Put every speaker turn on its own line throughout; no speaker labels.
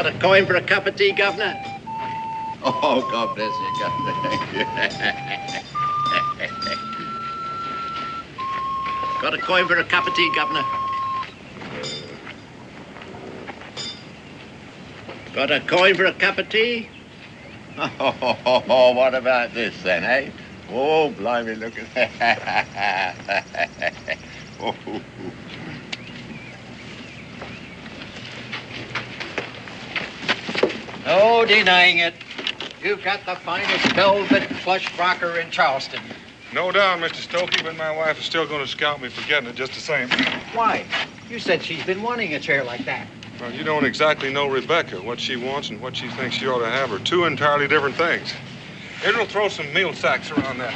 Got a coin for a cup of tea, Governor?
Oh, God bless you, Governor.
Got a coin for a cup of tea, Governor? Got a coin for a cup of tea?
Oh, what about this then, eh? Oh, blimey, look at that. Oh.
No denying it. You've got the finest velvet plush rocker in Charleston.
No doubt, Mr. Stokey, but my wife is still going to scout me for getting it just the same.
Why? You said she's been wanting a chair like that.
Well, you don't exactly know Rebecca. What she wants and what she thinks she ought to have are two entirely different things. It'll throw some meal sacks around that.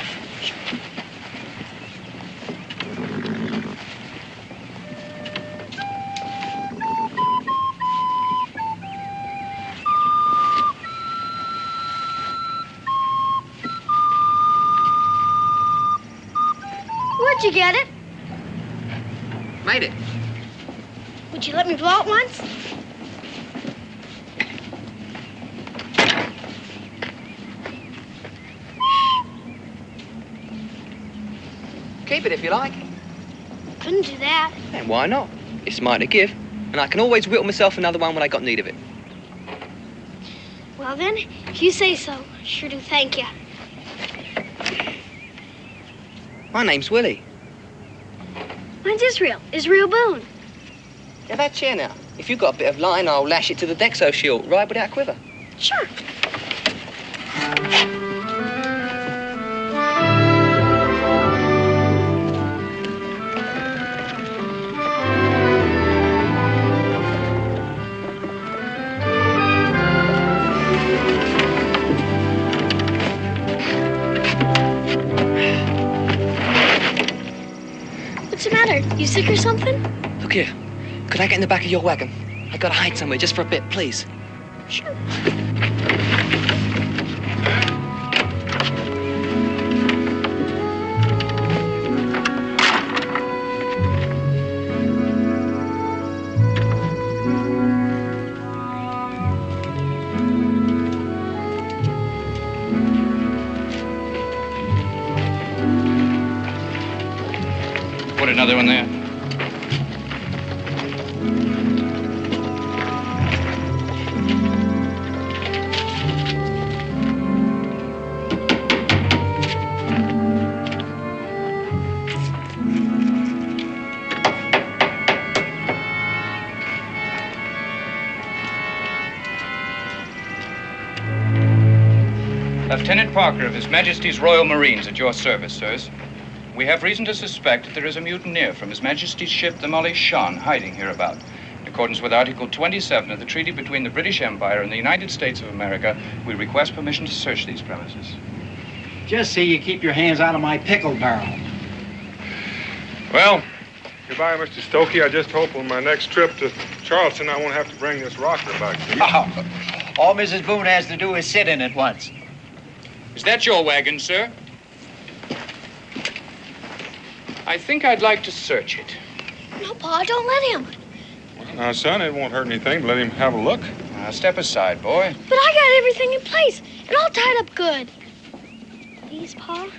Where'd you get it?
Made it.
Would you let me blow it once?
Keep it if you like.
Couldn't do that.
And why not? It's mine to give, and I can always whittle myself another one when I got need of it.
Well then, if you say so, sure do thank you.
My name's Willy.
Mine's Israel. Israel Boone.
Now that chair now. If you've got a bit of line, I'll lash it to the Dexo shield right without quiver.
Sure. What's the matter? You sick or something?
Look here. Could I get in the back of your wagon? I gotta hide somewhere just for a bit, please.
Sure.
Put another one there. Lieutenant Parker of His Majesty's Royal Marines at your service, sirs. We have reason to suspect that there is a mutineer from His Majesty's ship, the Molly Shan, hiding hereabout. In accordance with Article 27 of the treaty between the British Empire and the United States of America, we request permission to search these premises.
Just see you keep your hands out of my pickle barrel.
Well, goodbye, Mr. Stokey. I just hope on my next trip to Charleston I won't have to bring this rocker back to you.
Oh, all Mrs. Boone has to do is sit in it once.
Is that your wagon, sir? I think I'd like to search it.
No, Pa, don't let him.
Well, now, son, it won't hurt anything to let him have a look.
Now, step aside, boy.
But I got everything in place and all tied up good. Please, Pa?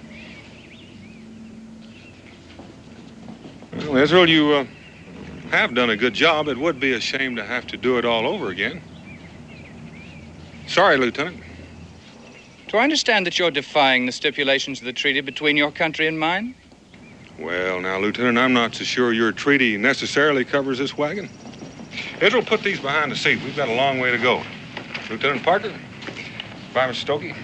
Well, Israel, you have done a good job. It would be a shame to have to do it all over again. Sorry, Lieutenant.
Do I understand that you're defying the stipulations of the treaty between your country and mine?
Well, now, Lieutenant, I'm not so sure your treaty necessarily covers this wagon. Israel, put these behind the seat. We've got a long way to go. Lieutenant Parker. Bye, Mr. Stokey.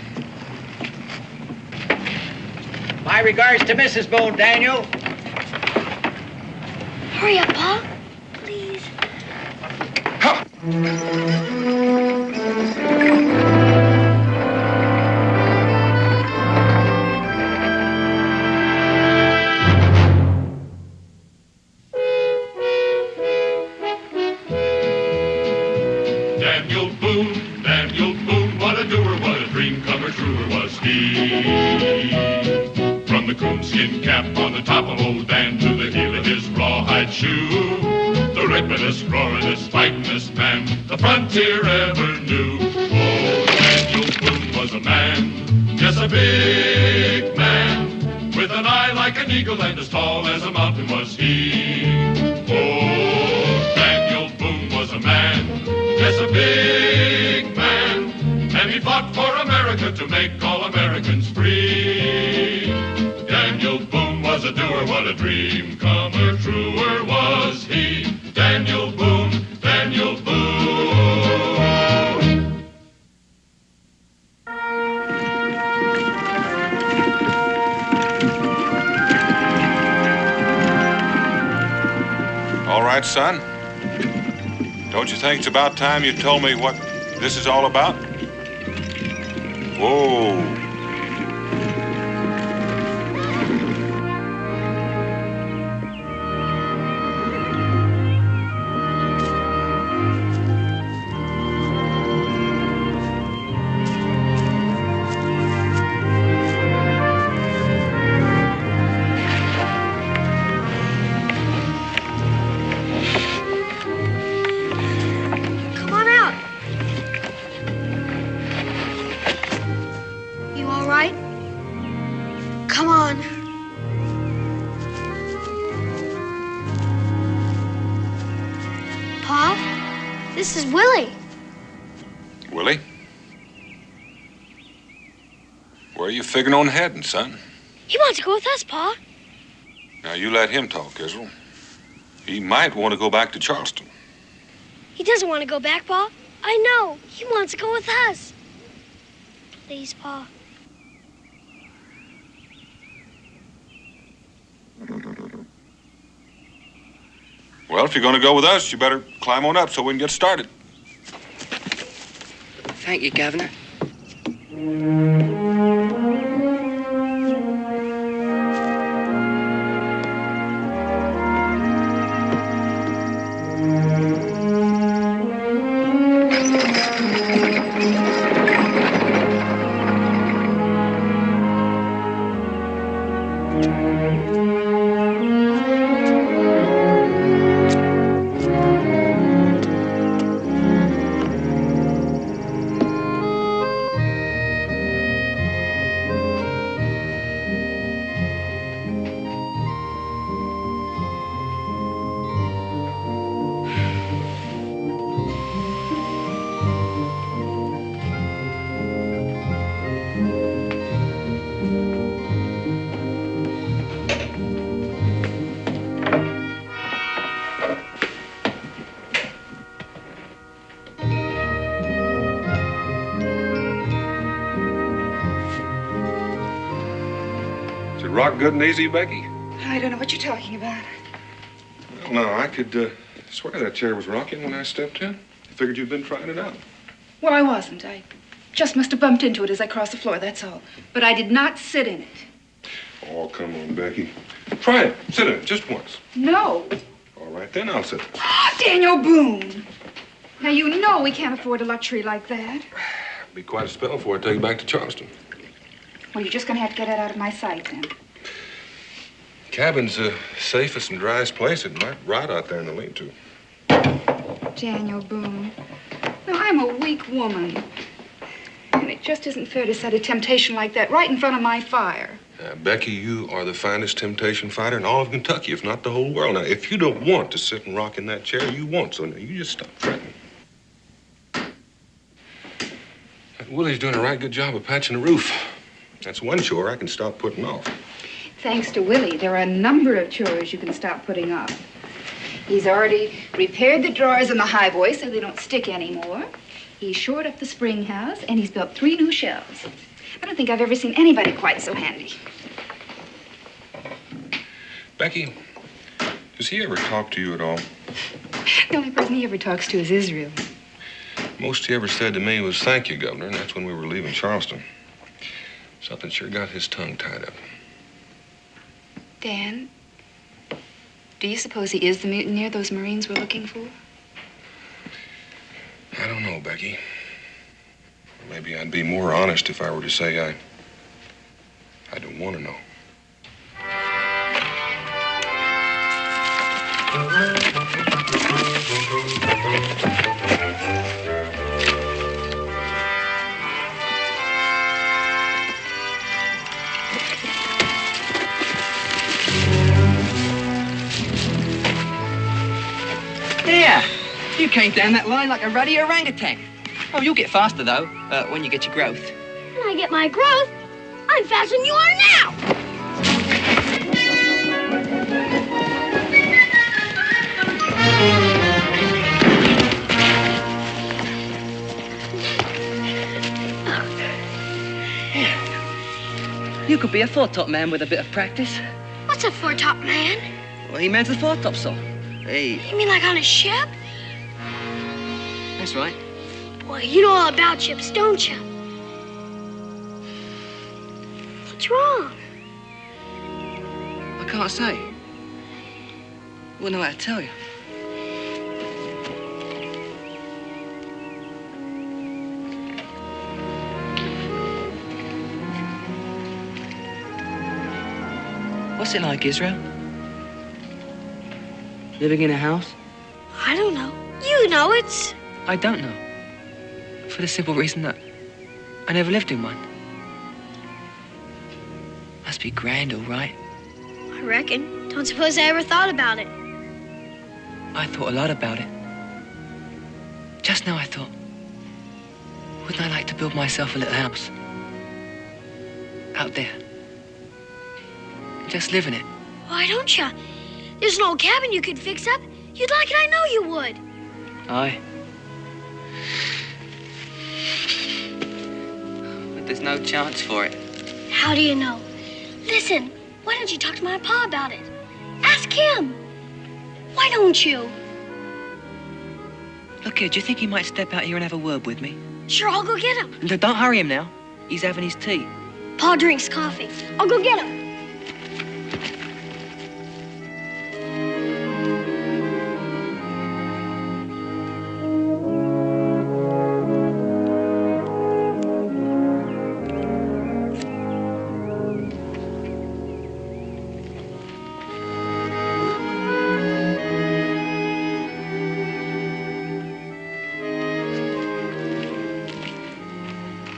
My regards to Mrs. Boone, Daniel.
Hurry up, Pa. Please.
Daniel Boone, what a doer, what a dream comer truer was he. From the coonskin cap on the top of old Dan to the heel of his rawhide shoe, the ripin'est, roarin'est, fightin'est man the frontier ever knew. Oh, Daniel Boone was a man, yes, a big man, with an eye like an eagle and as tall as a mountain was he. Oh, Daniel Boone was a man, yes, a big man, and he fought for America to make all Americans free. Daniel Boone was a doer, what a dream comer, truer was he. Daniel Boone, Daniel Boone.
All right, son. Don't you think it's about time you told me what this is all about? Whoa.
Come on out. You all right? Come on. Pa, this is Willy.
Willie? Where are you figuring on heading, son?
He wants to go with us, Pa.
Now, you let him talk, Israel. He might want to go back to Charleston.
He doesn't want to go back, Pa. I know. He wants to go with us. Please, Pa.
Well, if you're going to go with us, you better climb on up so we can get started.
Thank you, Governor.
Is it rock good and easy, Becky?
I don't know what you're talking about.
Well, no, I could swear that chair was rocking when I stepped in. I figured you'd been trying it out.
Well, I wasn't. I just must have bumped into it as I crossed the floor, that's all. But I did not sit in it.
Oh, come on, Becky. Try it. Sit in it just once.
No.
All right, then I'll sit.
Daniel Boone. Now, you know we can't afford a luxury like that.
It'll be quite a spell before I take you back to Charleston.
Well, you're just going to have to get it out of my sight, then.
Cabin's the safest and driest place. It might rot out there in the lean-to.
Daniel Boone. Now, I'm a weak woman. And it just isn't fair to set a temptation like that right in front of my fire.
Becky, you are the finest temptation fighter in all of Kentucky, if not the whole world. Now, if you don't want to sit and rock in that chair, you won't. So now you just stop fretting. Willie's doing a right good job of patching the roof. That's one chore I can stop putting off.
Thanks to Willy, there are a number of chores you can stop putting off. He's already repaired the drawers in the highboy so they don't stick anymore. He's shored up the spring house, and he's built 3 new shelves. I don't think I've ever seen anybody quite so handy.
Becky, does he ever talk to you at all?
The only person he ever talks to is Israel.
Most he ever said to me was, "Thank you, Governor," and that's when we were leaving Charleston. Something sure got his tongue tied up.
Dan, do you suppose he is the mutineer those Marines were looking for?
I don't know, Becky. Maybe I'd be more honest if I were to say I don't want to know.
You came down that line like a ruddy orangutan. Oh, you'll get faster, though, when you get your growth.
When I get my growth, I'm faster than you are now.
You could be a foretop man with a bit of practice.
What's a foretop man?
Well, he mans the foretopsail. Hey.
You mean like on a ship?
That's right.
Boy, you know all about ships, don't you? What's wrong?
I can't say. Wouldn't know how to tell you. What's it like, Israel? Living in a house?
I don't know. You know it's...
I don't know. For the simple reason that I never lived in one. Must be grand, all right.
I reckon. Don't suppose I ever thought about it.
I thought a lot about it. Just now I thought, wouldn't I like to build myself a little house? Out there. Just live in it.
Why don't you? There's an old cabin you could fix up. You'd like it, I know you would.
Aye. But there's no chance for it.
How do you know? Listen, why don't you talk to my pa about it? Ask him. Why don't you?
Look here, do you think he might step out here and have a word with me?
Sure, I'll go get him.
No, don't hurry him now. He's having his tea.
Pa drinks coffee. I'll go get him.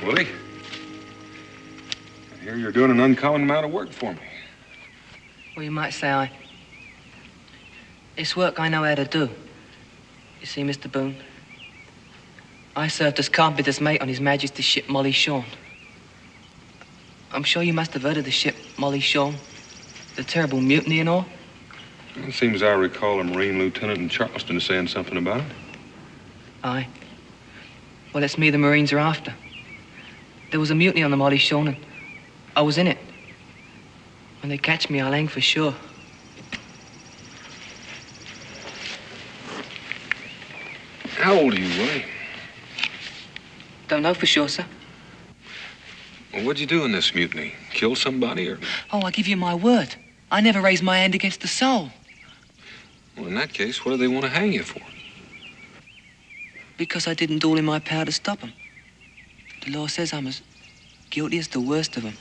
Willie, I hear you're doing an uncommon amount of work for me.
Well, you might say it's work I know how to do. You see, Mr. Boone, I served as carpenter's mate on His Majesty's ship Molly Shawn. I'm sure you must have heard of the ship Molly Shawn, the terrible mutiny and all.
It seems I recall a Marine lieutenant in Charleston saying something about it.
Aye. Well, it's me the Marines are after. There was a mutiny on the Molly Shawn, and I was in it. When they catch me, I'll hang for sure.
How old are you, Willie?
Don't know for sure, sir.
Well, what'd you do in this mutiny? Kill somebody or...
Oh, I give you my word. I never raised my hand against a soul.
Well, in that case, what do they want to hang you for?
Because I didn't do all in my power to stop them. The law says I'm as guilty as the worst of them.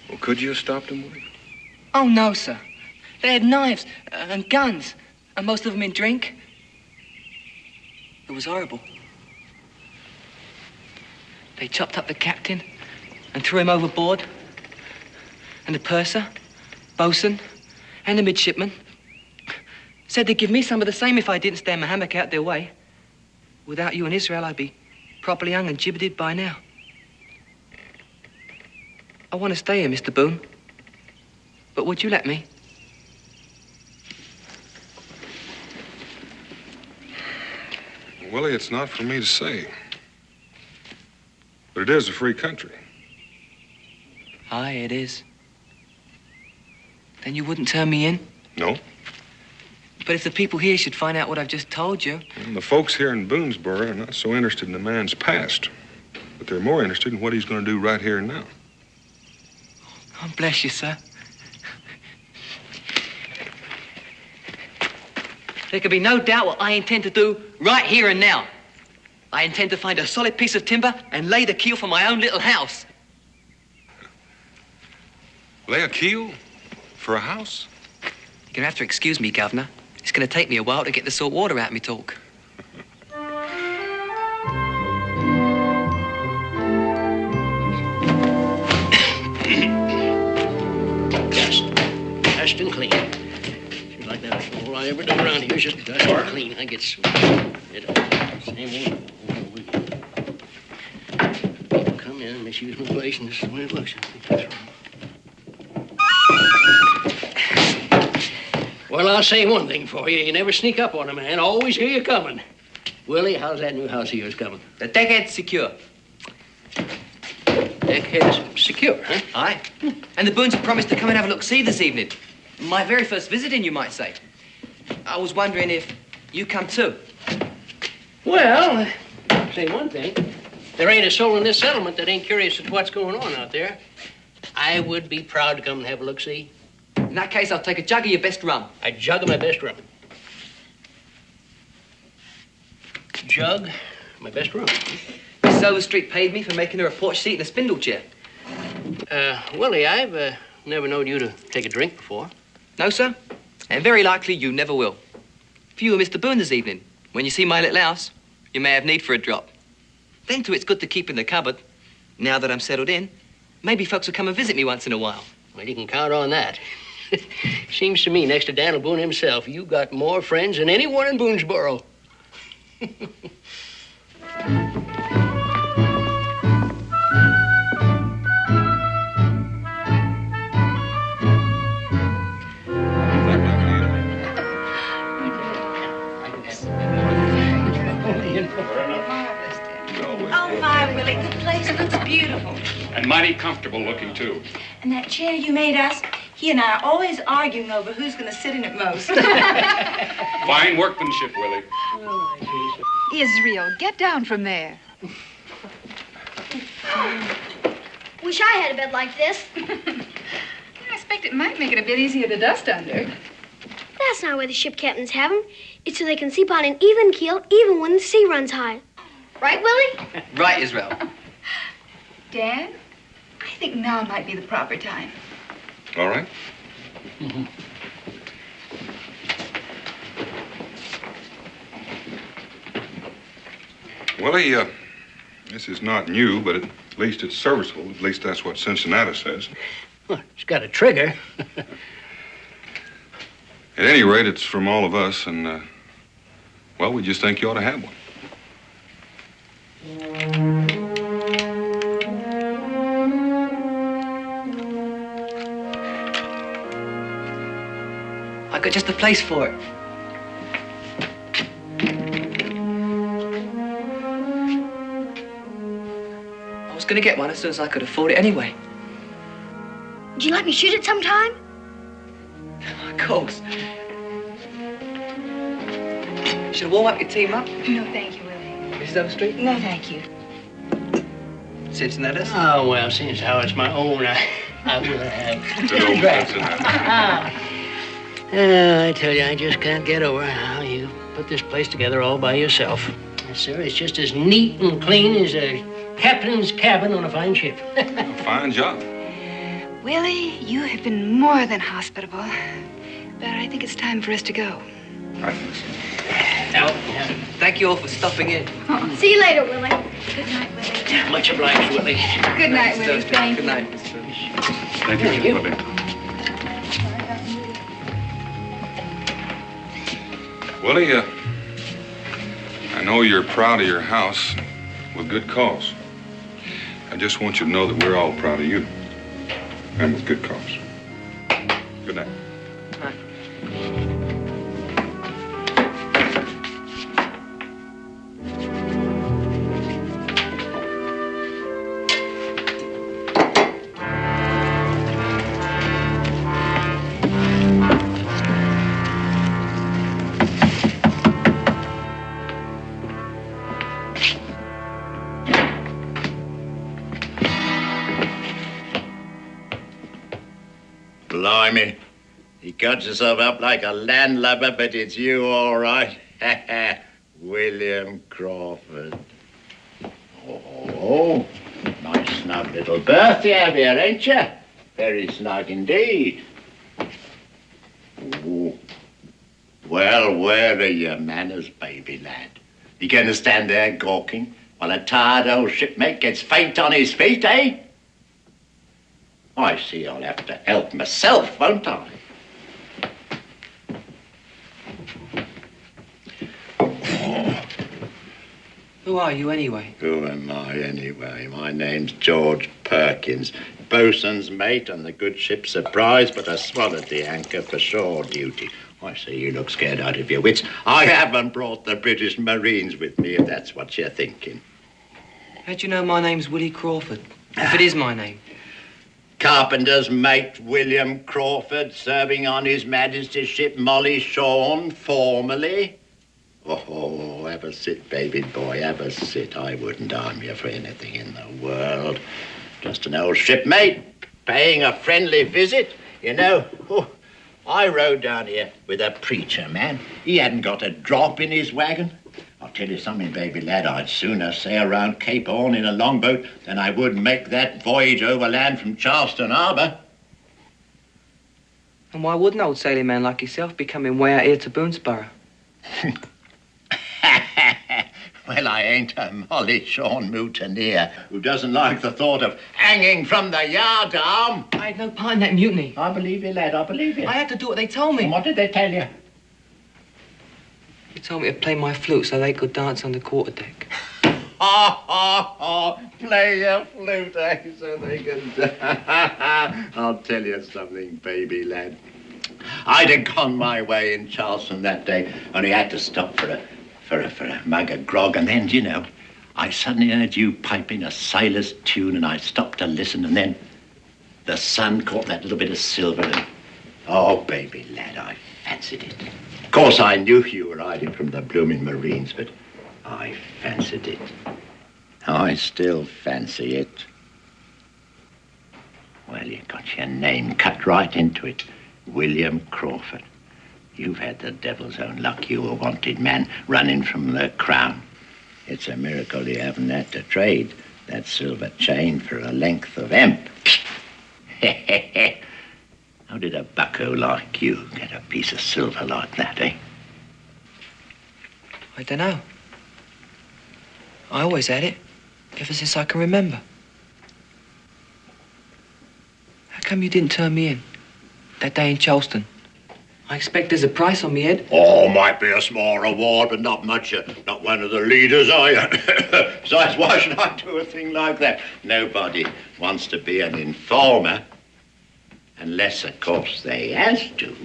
Well, could you have stopped them, Willie?
Oh, no, sir. They had knives and guns, and most of them in drink. It was horrible. They chopped up the captain and threw him overboard. And the purser, bosun, and the midshipman said they'd give me some of the same if I didn't stand my hammock out their way. Without you and Israel, I'd be properly hung and gibbeted by now. I want to stay here, Mr. Boone. But would you let me?
Willie, it's not for me to say. But it is a free country.
Aye, it is. Then you wouldn't turn me in?
No.
But if the people here should find out what I've just told you...
And the folks here in Boonesboro are not so interested in the man's past. But they're more interested in what he's going to do right here and now.
Oh, bless you, sir. There can be no doubt what I intend to do right here and now. I intend to find a solid piece of timber and lay the keel for my own little house.
Lay a keel for a house?
You're going to have to excuse me, Governor. It's going to take me a while to get the salt water out of me talk.
Dust and clean. Should like that all right. I ever do around here is just dust and clean. I get sweet. Same old. People come in and misuse my place, and this is the way it looks. Well, I'll say one thing for you. You never sneak up on a man. Always hear you coming. Willie, how's that new house of yours coming?
The deckhead's secure.
Deckhead's secure, huh?
Aye. And the Boones have promised to come and have a look-see this evening. My very first visiting, you might say. I was wondering if you come too.
Well, I'll say one thing. There ain't a soul in this settlement that ain't curious as to what's going on out there. I would be proud to come and have a look-see.
In that case, I'll take a jug of your best rum.
A jug of my best rum. Jug, my best rum.
Miss Overstreet paid me for making her a porch seat and a spindle chair.
Willie, I've never known you to take a drink before.
No, sir. And very likely you never will. For you and Mr. Boone this evening, when you see my little house, you may have need for a drop. Then, too, it's good to keep in the cupboard. Now that I'm settled in, maybe folks will come and visit me once in a while.
Well, you can count on that. Seems to me, next to Daniel Boone himself, you got more friends than anyone in Boonesboro.
Oh, my, Willie, the place looks beautiful.
And mighty comfortable looking, too.
And that chair you made us, he and I are always arguing over who's going to sit in it most.
Fine workmanship, Willie.
Israel, get down from there.
Wish I had a bed like this.
I expect it might make it a bit easier to dust under.
That's not why the ship captains have them. It's so they can sleep on an even keel even when the sea runs high. Right, Willie?
Right, Israel.
Dan, I think now might be the proper time.
All right. Willie, this is not new, but at least it's serviceable. At least that's what Cincinnati says.
Well, it's got a trigger.
At any rate, it's from all of us, and, well, we just think you ought to have one.
I got just the place for it. I was going to get one as soon as I could afford it anyway.
Would you like me to shoot it sometime?
Of course. Should I warm up your team up?
No, thank you, Willie.
Mrs. Overstreet?
No, thank you.
Cincinnati?
Oh, well, since how it's my own, I will have.
Good old Cincinnati.
I tell you, I just can't get over how you put this place together all by yourself. Yes, sir, it's just as neat and clean as a captain's cabin on a fine ship.
Fine job.
Willie, you have been more than hospitable. But I think it's time for us to go.
I think so.
Thank you all for stopping in.
See you later, Willie.
Good night, Willie.
Much obliged, Willie.
Good night, Willie. Thank
Good
you.
night, Mr. Booth.
Thank you, Willie. Willie, I know you're proud of your house with good cause. I just want you to know that we're all proud of you. And with good cause. Good night.
Blimey. He cuts himself up like a landlubber, but it's you all right. William Crawford. Oh, nice snug little berth you have here, ain't you? Very snug indeed. Oh. Well, where are your manners, baby lad? You gonna stand there gawking while a tired old shipmate gets faint on his feet, eh? I see I'll have to help myself, won't I?
Who are you, anyway?
Who am I, anyway? My name's George Perkins, bosun's mate on the good ship Surprise, but I swallowed the anchor for shore duty. I see you look scared out of your wits. I haven't brought the British Marines with me, if that's what you're thinking.
How do you know my name's Willie Crawford? If it is my name.
Carpenter's mate, William Crawford, serving on His Majesty's ship Molly Shawn, formerly. Oh, have a sit, baby boy, have a sit. I wouldn't harm you for anything in the world. Just an old shipmate, paying a friendly visit. You know, I rode down here with a preacher, man. He hadn't got a drop in his wagon. I'll tell you something, baby lad, I'd sooner sail round Cape Horn in a longboat than I would make that voyage overland from Charleston Harbour.
And why wouldn't an old sailing man like yourself be coming way out here to Boonesborough?
Well, I ain't a Molly Shawn mutineer who doesn't like the thought of hanging from the yardarm.
I had no part in that mutiny.
I believe you, lad, I believe you.
I had to do what they told me.
And what did they tell you?
They told me to play my flute so they could dance on the quarterdeck.
Play your flute, eh, so they can dance. I'll tell you something, baby lad. I'd have gone my way in Charleston that day, only had to stop for a mug of grog, and then, you know, I suddenly heard you piping a sailor's tune, and I stopped to listen, and then the sun caught that little bit of silver, and, oh, baby lad, I fancied it. Of course, I knew you were hiding from the blooming Marines, but I fancied it. I still fancy it. Well, you got your name cut right into it. William Crawford. You've had the devil's own luck, you a wanted man running from the crown. It's a miracle you haven't had to trade that silver chain for a length of hemp. How did a bucko like you get a piece of silver like that, eh?
I don't know. I always had it, ever since I can remember. How come you didn't turn me in that day in Charleston? I expect there's a price on me head.
Oh, might be a small reward, but not much. Not one of the leaders, are you? Besides, why should I do a thing like that? Nobody wants to be an informer. Unless, of course, they has to.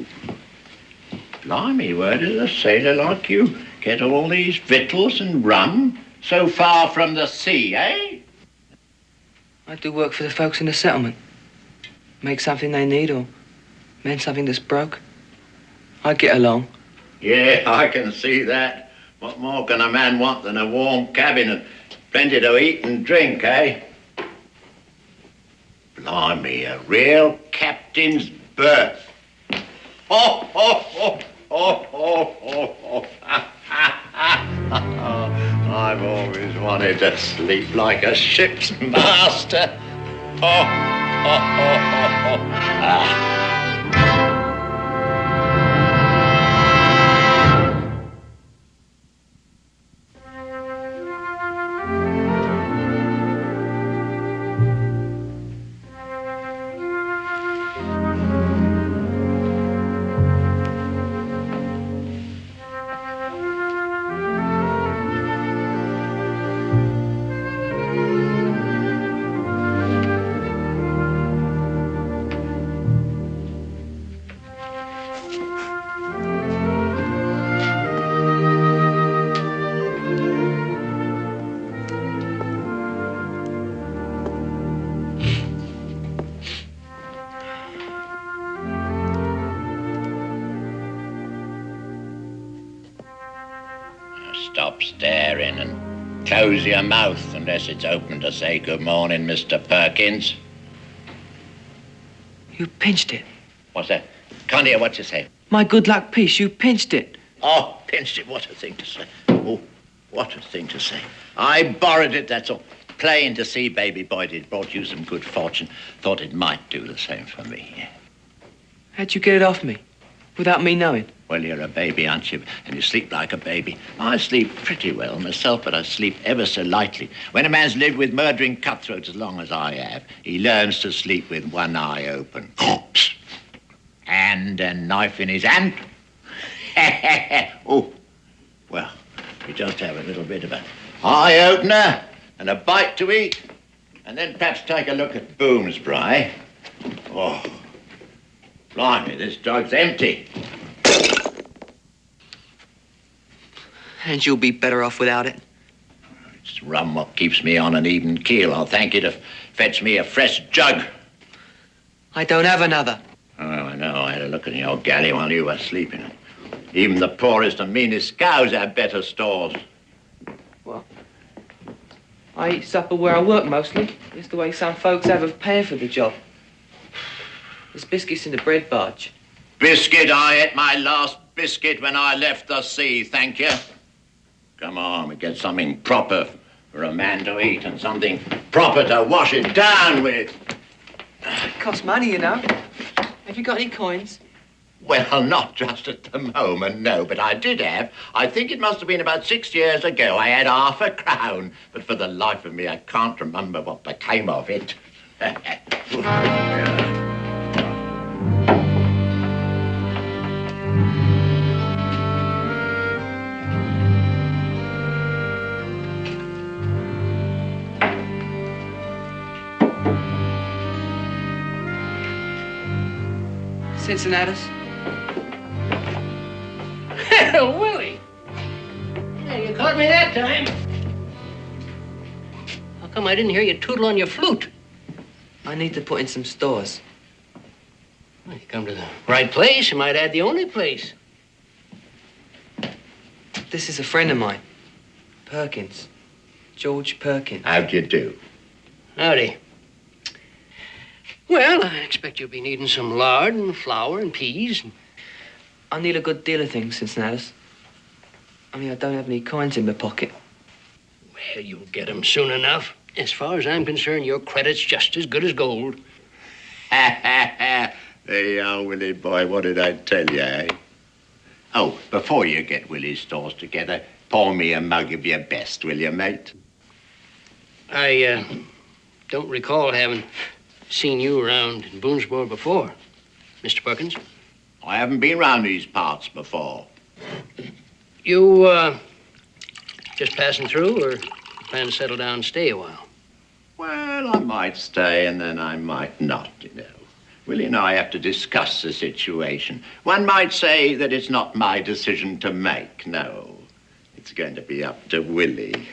Blimey, where does a sailor like you get all these victuals and rum so far from the sea, eh?
I do work for the folks in the settlement. Make something they need or mend something that's broke. I get along.
Yeah, I can see that. What more can a man want than a warm cabin and plenty to eat and drink, eh? Blimey, a real captain's berth. Ho, ho, ho, ho, ho, ho, ho. I've always wanted to sleep like a ship's master. Ho, ho, ho, ho, ho. Ah. Stop staring and close your mouth unless it's open to say good morning, Mr. Perkins.
You pinched it.
What's that? Can't hear what you say.
My good luck piece, you pinched it.
Oh, pinched it. What a thing to say. Oh, what a thing to say. I borrowed it, that's all. Plain to see, baby boy, it brought you some good fortune. Thought it might do the same for me.
How'd you get it off me? Without me knowing?
Well, you're a baby, aren't you? And you sleep like a baby. I sleep pretty well myself, but I sleep ever so lightly. When a man's lived with murdering cutthroats as long as I have, he learns to sleep with one eye open. And a knife in his hand. Oh, well, we just have a little bit of a eye-opener and a bite to eat, and then perhaps take a look at Boomsbury. Oh, blimey, this jug's empty.
And you'll be better off without it.
It's rum what keeps me on an even keel. I'll thank you to fetch me a fresh jug.
I don't have another.
Oh, I know. I had a look in the old galley while you were sleeping. Even the poorest and meanest cows have better stores.
What? I eat supper where I work mostly. It's the way some folks have of paying for the job. There's biscuits in the bread barge.
Biscuit? I ate my last biscuit when I left the sea, thank you. Come on, we get something proper for a man to eat and something proper to wash it down with.
It costs money, you know. Have you got any coins?
Well, not just at the moment, no, but I did have. I think it must have been about 6 years ago. I had half a crown, but for the life of me, I can't remember what became of it.
Cincinnatus?
Willie! Hey, you caught me that time. How come I didn't hear you tootle on your flute?
I need to put in some stores.
Well, you come to the right place. You might add the only place.
This is a friend of mine. Perkins. George Perkins.
How'd you do?
Howdy. Well, I expect you'll be needing some lard and flour and peas.
I need a good deal of things, Cincinnatus. Only I don't have any coins in my pocket.
Well, you'll get 'em soon enough. As far as I'm concerned, your credit's just as good as gold.
There you are, Willie boy. What did I tell you, eh? Oh, before you get Willie's stores together, pour me a mug of your best, will you, mate?
I don't recall having seen you around in Boonesboro before, Mr. Perkins.
I haven't been round these parts before.
You, just passing through, or plan to settle down and stay a while?
Well, I might stay and then I might not, you know. Willie and I have to discuss the situation. One might say that it's not my decision to make, no. It's going to be up to Willie.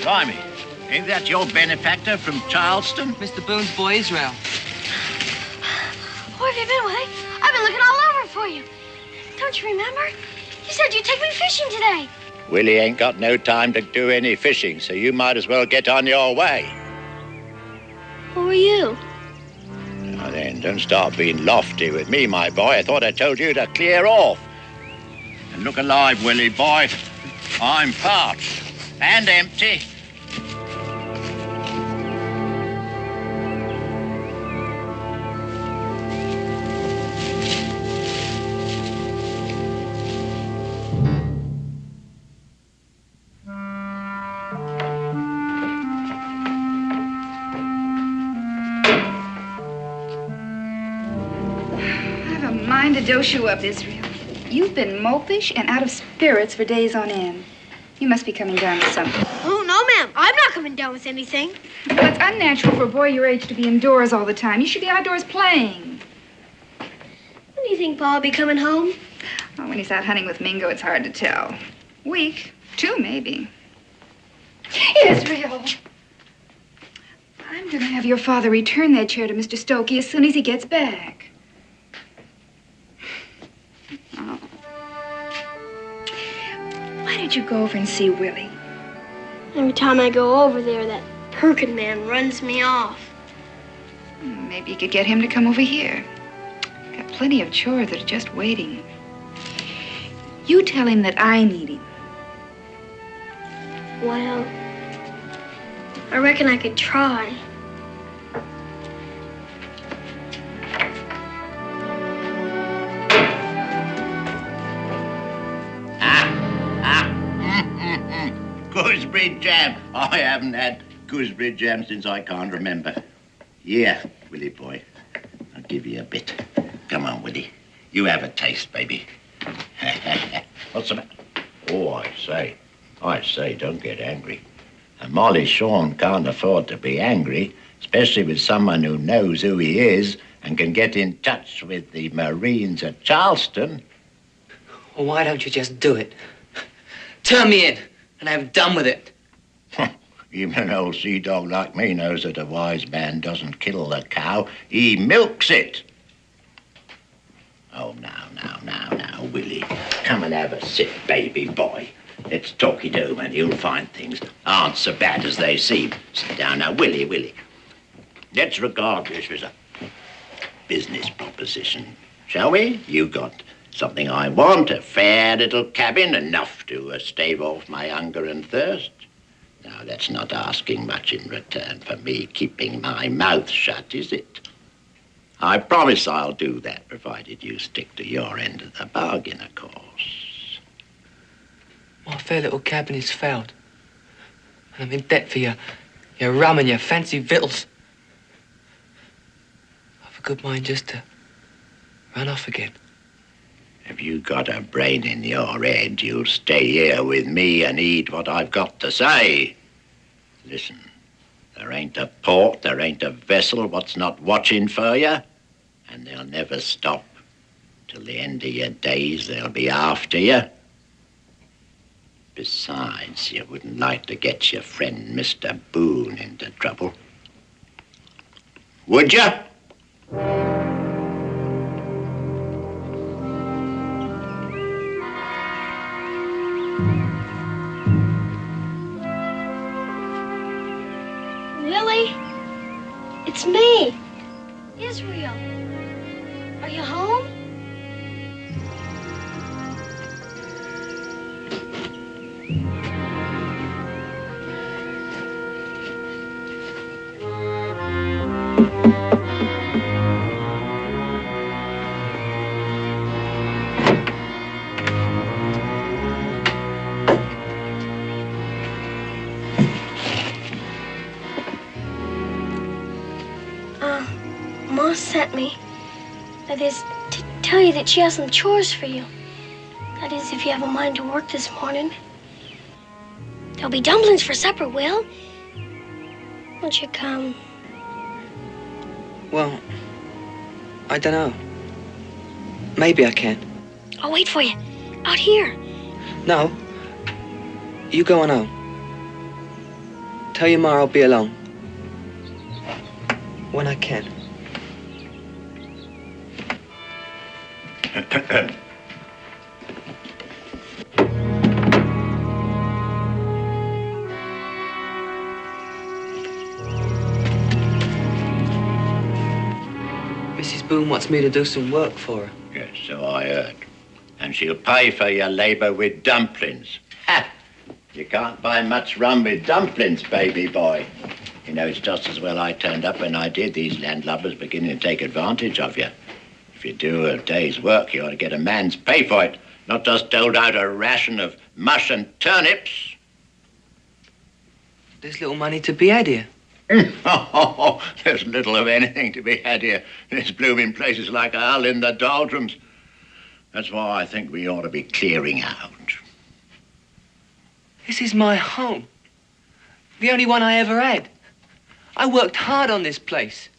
Blimey, ain't that your benefactor from Charleston?
Mr. Boone's boy, Israel.
Where have you been, Willie? I've been looking all over for you. Don't you remember? You said you'd take me fishing today.
Willie ain't got no time to do any fishing, so you might as well get on your way.
Who are you?
Now then, don't start being lofty with me, my boy. I thought I told you to clear off. And look alive, Willie boy. I'm parched and empty.
To dose you up, Israel. You've been mopish and out of spirits for days on end. You must be coming down with something.
Oh, no, ma'am. I'm not coming down with anything.
Well, it's unnatural for a boy your age to be indoors all the time. You should be outdoors playing.
When do you think Paul will be coming home?
Well, when he's out hunting with Mingo, it's hard to tell. Week, 2 maybe. Israel! I'm going to have your father return that chair to Mr. Stokey as soon as he gets back. Oh. Why don't you go over and see Willie?
Every time I go over there, that Perkin man runs me off.
Maybe you could get him to come over here. Got plenty of chores that are just waiting. You tell him that I need him.
Well, I reckon I could try.
I haven't had gooseberry jam since I can't remember. Yeah, Willy boy. I'll give you a bit. Come on, Willy. You have a taste, baby. What's the matter? Oh, I say, don't get angry. And Molly Shawn can't afford to be angry, especially with someone who knows who he is and can get in touch with the Marines at Charleston.
Well, why don't you just do it? Turn me in and have done with it.
Even an old sea dog like me knows that a wise man doesn't kill the cow, he milks it. Oh, now, Willy. Come and have a sit, baby boy. Let's talk it over and you'll find things aren't so bad as they seem. Sit down now, Willy. Let's regard this as a business proposition, shall we? You got something I want, a fair little cabin, enough to stave off my hunger and thirst. Now, that's not asking much in return for me keeping my mouth shut, is it? I promise I'll do that, provided you stick to your end of the bargain, of course.
My fair little cabin is fouled. And I'm in debt for your rum and your fancy victuals. I've a good mind just to run off again.
If you got a brain in your head, you'll stay here with me and eat what I've got to say. Listen, there ain't a port, there ain't a vessel what's not watching for you, and they'll never stop. Till the end of your days, they'll be after you. Besides, you wouldn't like to get your friend Mr. Boone into trouble. Would you?
Willy, it's me, Israel. Are you home? Ma sent me. That is, to tell you that she has some chores for you. That is, if you have a mind to work this morning. There'll be dumplings for supper, Will. Won't you come?
Well, I don't know. Maybe I can.
I'll wait for you. Out here.
No. You go on home. Tell your ma I'll be along. When I can. Mrs. Boone wants me to do some work for her.
Yes, so I heard. And she'll pay for your labor with dumplings. Ha! You can't buy much rum with dumplings, baby boy. You know, it's just as well I turned up when I did. These landlubbers beginning to take advantage of you. If you do a day's work, you ought to get a man's pay for it, not just doled out a ration of mush and turnips.
There's little money to be had here.
There's little of anything to be had here. There's blooming places like hell in the doldrums. That's why I think we ought to be clearing out.
This is my home. The only one I ever had. I worked hard on this place.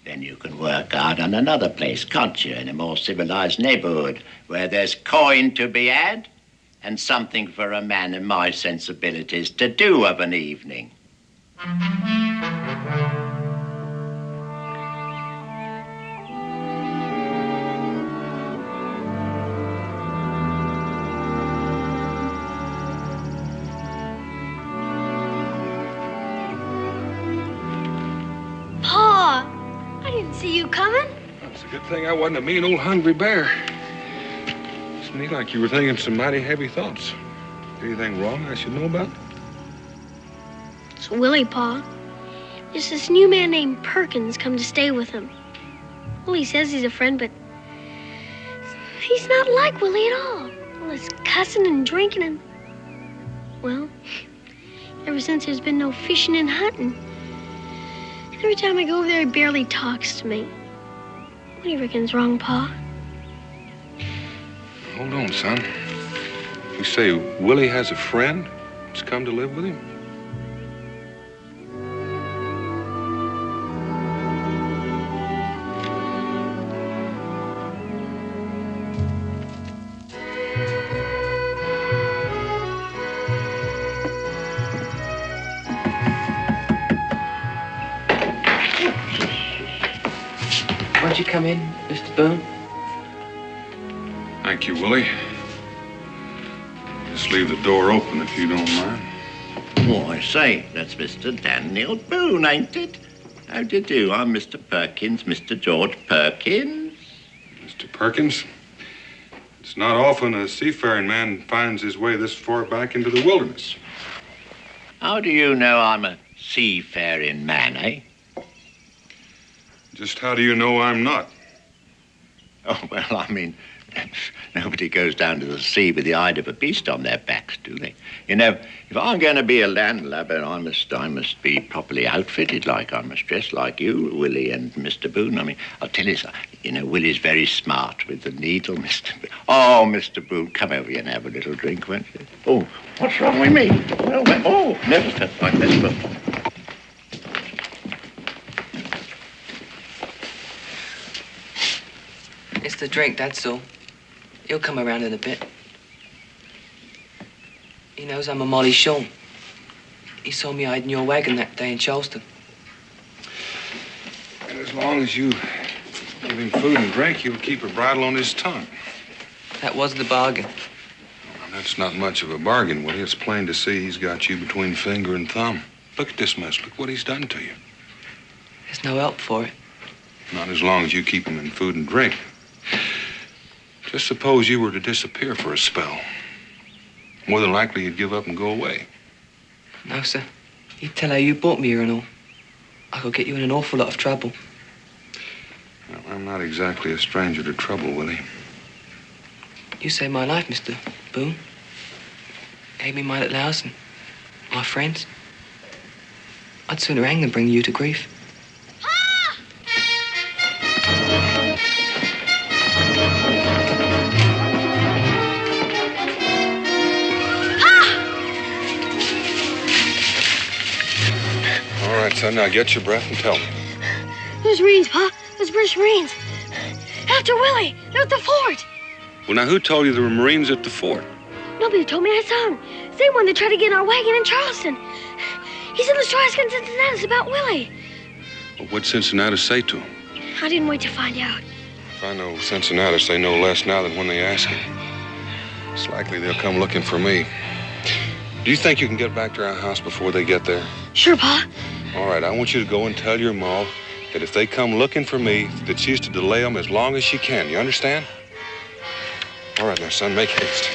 Then you can work hard on another place, can't you? In a more civilized neighborhood where there's coin to be had and something for a man of my sensibilities to do of an evening.
See you coming?
It's a good thing I wasn't a mean old hungry bear. It's me like you were thinking some mighty heavy thoughts. Anything wrong I should know about?
It's Willy, Pa. There's this new man named Perkins come to stay with him. Well, he says he's a friend, but he's not like Willy at all. All this cussing and drinking and... Well, Ever since there's been no fishing and hunting. Every time I go over there, he barely talks to me. What do you reckon's wrong, Pa?
Hold on, son. You say Willie has a friend who's come to live with him?
Won't you come in, Mr. Boone?
Thank you, Willie. Just leave the door open if you don't mind.
Oh, I say, that's Mr. Daniel Boone, ain't it? How do you do? I'm Mr. Perkins, Mr. George Perkins.
Mr. Perkins, it's not often a seafaring man finds his way this far back into the wilderness.
How do you know I'm a seafaring man, eh?
Just how do you know I'm not?
Oh, well, I mean, nobody goes down to the sea with the hide of a beast on their backs, do they? You know, if I'm going to be a landlubber, I must be properly outfitted like. I must dress like you, Willie and Mr. Boone. I mean, I'll tell you, you know, Willie's very smart with the needle, Mr. Boone. Oh, Mr. Boone, come over here and have a little drink, won't you? Oh, what's wrong with me? Well, never felt like this before.
It's the drink, that's all. He'll come around in a bit. He knows I'm a Molly Shawn. He saw me hiding your wagon that day in Charleston.
And as long as you give him food and drink, he'll keep a bridle on his tongue.
That was the bargain.
Well, that's not much of a bargain, Willie. It's plain to see he's got you between finger and thumb. Look at this mess. Look what he's done to you.
There's no help for it.
Not as long as you keep him in food and drink. Just suppose you were to disappear for a spell. More than likely you'd give up and go away.
No, sir. He'd tell how you brought me here and all. I could get you in an awful lot of trouble.
Well, I'm not exactly a stranger to trouble, Willie.
You saved my life, Mr. Boone. Gave me my little house and my friends. I'd sooner hang than bring you to grief.
All right, son, now get your breath and tell me.
Those Marines, Pa. Those British Marines. After Willie. They're at the fort.
Well, now, who told you there were Marines at the fort?
Nobody told me. I saw them. Same one that tried to get in our wagon in Charleston. He said, let's try asking Cincinnati about Willie.
Well, what'd Cincinnati say to him?
I didn't wait to find out.
If I know Cincinnati, they know less now than when they ask him. It's likely they'll come looking for me. Do you think you can get back to our house before they get there?
Sure, Pa.
All right, I want you to go and tell your ma that if they come looking for me, that she's to delay them as long as she can. You understand? All right, now, son, make haste.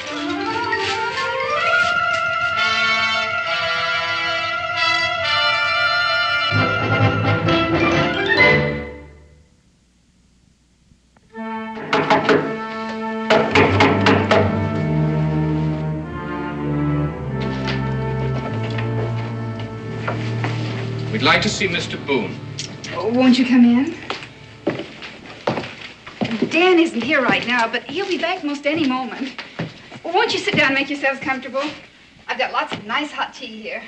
We'd like to see Mr. Boone.
Oh, won't you come in? Dan isn't here right now, but he'll be back most any moment. Well, won't you sit down and make yourselves comfortable? I've got lots of nice hot tea here.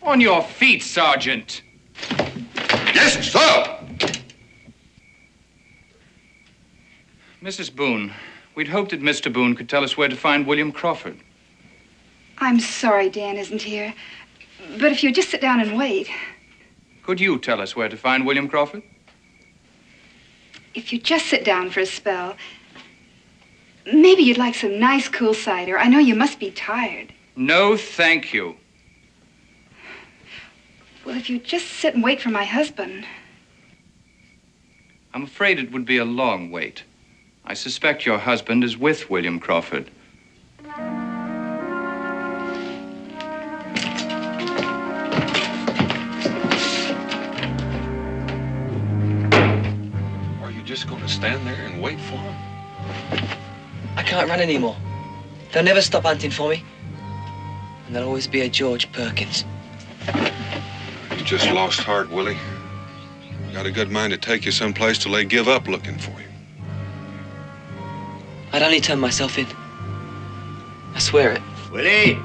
On your feet, Sergeant.
Yes, sir!
Mrs. Boone, we'd hoped that Mr. Boone could tell us where to find William Crawford.
I'm sorry Dan isn't here, but if you just sit down and wait.
Could you tell us where to find William Crawford?
If you just sit down for a spell, maybe you'd like some nice cool cider. I know you must be tired.
No, thank you.
Well, if you just sit and wait for my husband.
I'm afraid it would be a long wait. I suspect your husband is with William Crawford.
just going to stand there and wait for them?
I can't run anymore. They'll never stop hunting for me. And there'll always be a George Perkins.
You just lost heart, Willie. You got a good mind to take you someplace till they give up looking for you.
I'd only turn myself in. I swear it.
Willie!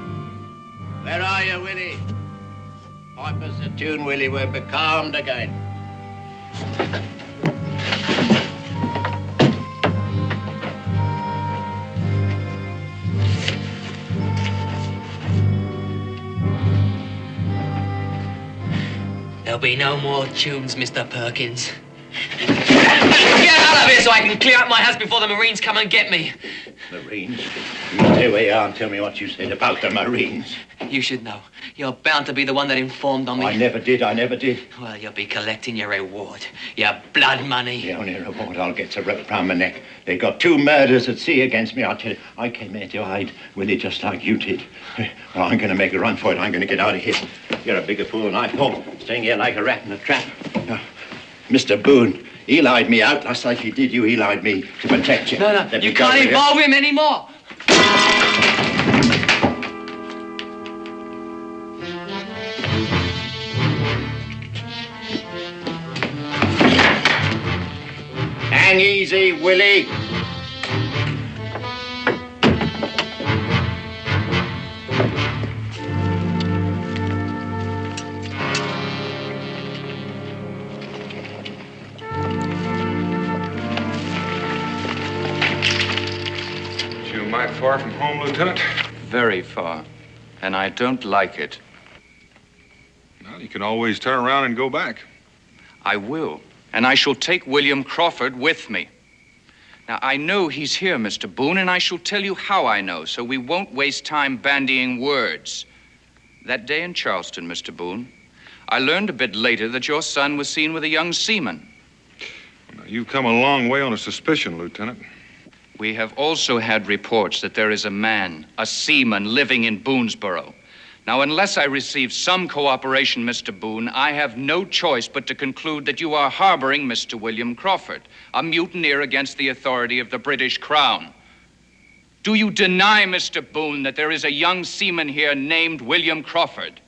Where are you, Willie? Pipe us a tune, Willie. We're becalmed again.
There'll be no more tunes, Mr. Perkins. Get out of here so I can clear up my house before the Marines come and get me.
Marines? You stay where you are and tell me what you said about the Marines.
You should know. You're bound to be the one that informed on me.
I never did.
Well, you'll be collecting your reward. Your blood money.
The only reward I'll get's a rope round my neck. They got 2 murders at sea against me, I tell you. I came here to hide, Willie, just like you did. Well, I'm going to make a run for it. I'm going to get out of here. You're a bigger fool than I thought, staying here like a rat in a trap. Mr. Boone, he lied me out just like he did you. He lied me to protect you.
No, you can't involve him anymore.
Hang easy, Willie.
You might far from home, Lieutenant?
Very far. And I don't like it.
Well, you can always turn around and go back.
I will. And I shall take William Crawford with me. Now, I know he's here, Mr. Boone, and I shall tell you how I know, so we won't waste time bandying words. That day in Charleston, Mr. Boone, I learned a bit later that your son was seen with a young seaman.
Now, you've come a long way on a suspicion, Lieutenant.
We have also had reports that there is a man, a seaman, living in Boonesboro. Now, unless I receive some cooperation, Mr. Boone, I have no choice but to conclude that you are harboring Mr. William Crawford, a mutineer against the authority of the British Crown. Do you deny, Mr. Boone, that there is a young seaman here named William Crawford?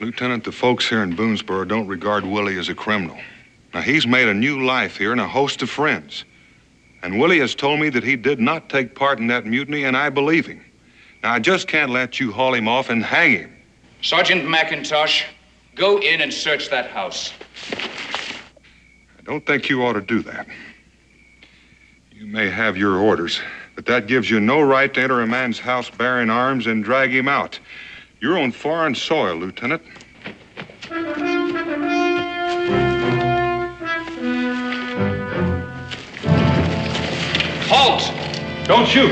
Lieutenant, the folks here in Boonesboro don't regard Willie as a criminal. Now, he's made a new life here and a host of friends. And Willie has told me that he did not take part in that mutiny, and I believe him. Now, I just can't let you haul him off and hang him.
Sergeant McIntosh, go in and search that house.
I don't think you ought to do that. You may have your orders, but that gives you no right to enter a man's house bearing arms and drag him out. You're on foreign soil, Lieutenant.
Halt!
Don't shoot!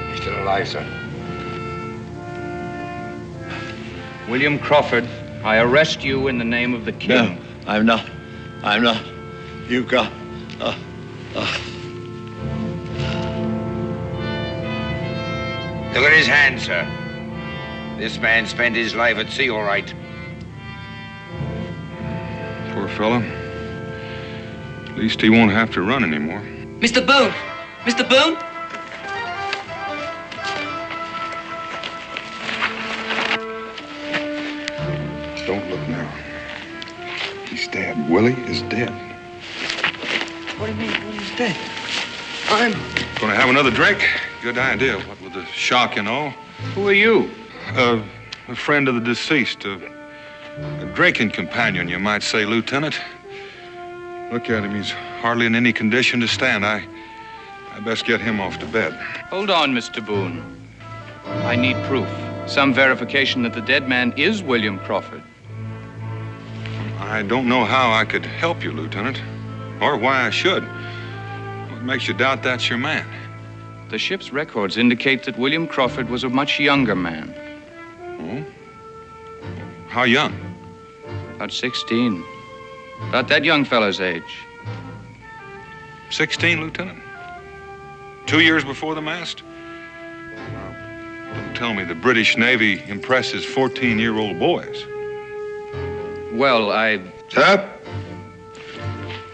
He's still alive, sir. William Crawford, I arrest you in the name of the king.
No, I'm not. You've got...
Look at his hand, sir. This man spent his life at sea, all right.
Poor fella. At least he won't have to run anymore.
Mr. Boone! Mr. Boone!
Don't look now. He's dead. Willie is dead.
What do you mean? Willie's dead? I'm...
Gonna have another drink? Good idea, what with the shock and all.
Who are you?
A friend of the deceased. A drinking companion, you might say, Lieutenant. Look at him. He's hardly in any condition to stand. I best get him off to bed.
Hold on, Mr. Boone. I need proof. Some verification that the dead man is William Crawford.
I don't know how I could help you, Lieutenant, or why I should. What makes you doubt that's your man?
The ship's records indicate that William Crawford was a much younger man.
Oh? How young?
About 16. About that young fellow's age.
16, Lieutenant? 2 years before the mast? Don't tell me the British Navy impresses 14-year-old boys.
Well,
Sir?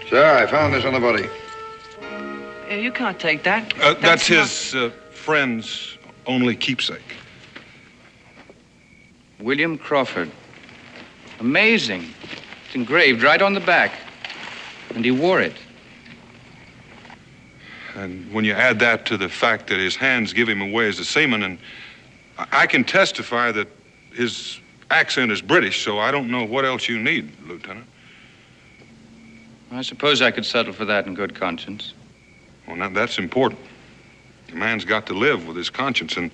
Sir, I found this on the body.
You can't take that.
That's his friend's only keepsake.
William Crawford. Amazing. It's engraved right on the back. And he wore it.
And when you add that to the fact that his hands give him away as a seaman, and I can testify that his accent is British, so I don't know what else you need, Lieutenant.
I suppose I could settle for that in good conscience.
Well, now, that's important. A man's got to live with his conscience, and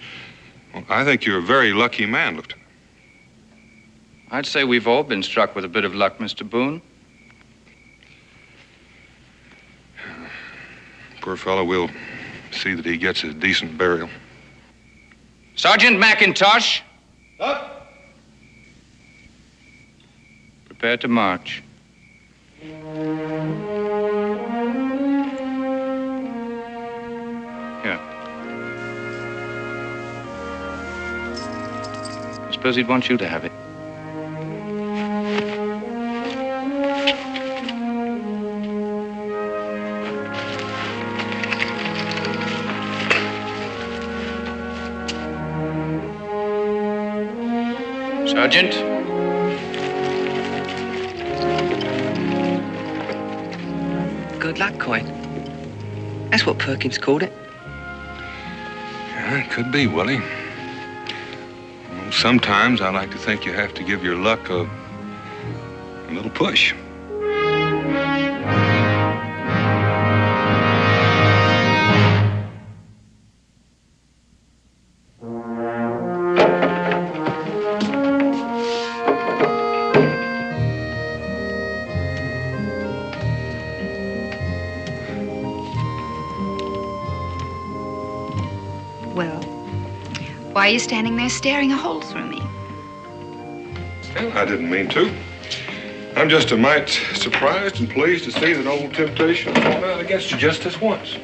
well, I think you're a very lucky man, Lieutenant.
I'd say we've all been struck with a bit of luck, Mr. Boone.
Poor fellow, we'll see that he gets a decent burial.
Sergeant McIntosh.
Up.
Prepare to march. Here. I suppose he'd want you to have it. Sergeant.
Good luck coin. That's what Perkins called it.
Yeah, it could be, Willie. Well, sometimes I like to think you have to give your luck a little push.
Why are you standing there staring a hole through me?
Well, I didn't mean to. I'm just a mite surprised and pleased to see that old Temptation fought out against you just this once.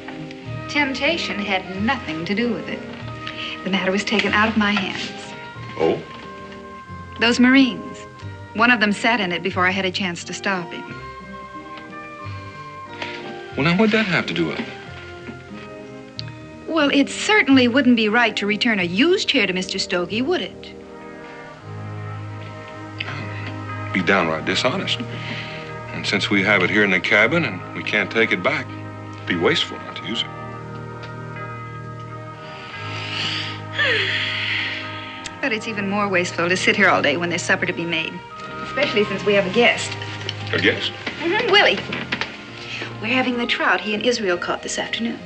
Temptation had nothing to do with it. The matter was taken out of my hands.
Oh?
Those Marines. One of them sat in it before I had a chance to stop him.
Well, now, what'd that have to do with it?
Well, it certainly wouldn't be right to return a used chair to Mr. Stokey, would it?
Be downright dishonest. And since we have it here in the cabin and we can't take it back, it'd be wasteful not to use it.
But it's even more wasteful to sit here all day when there's supper to be made. Especially since we have a guest.
A guest?
Willy. We're having the trout he and Israel caught this afternoon.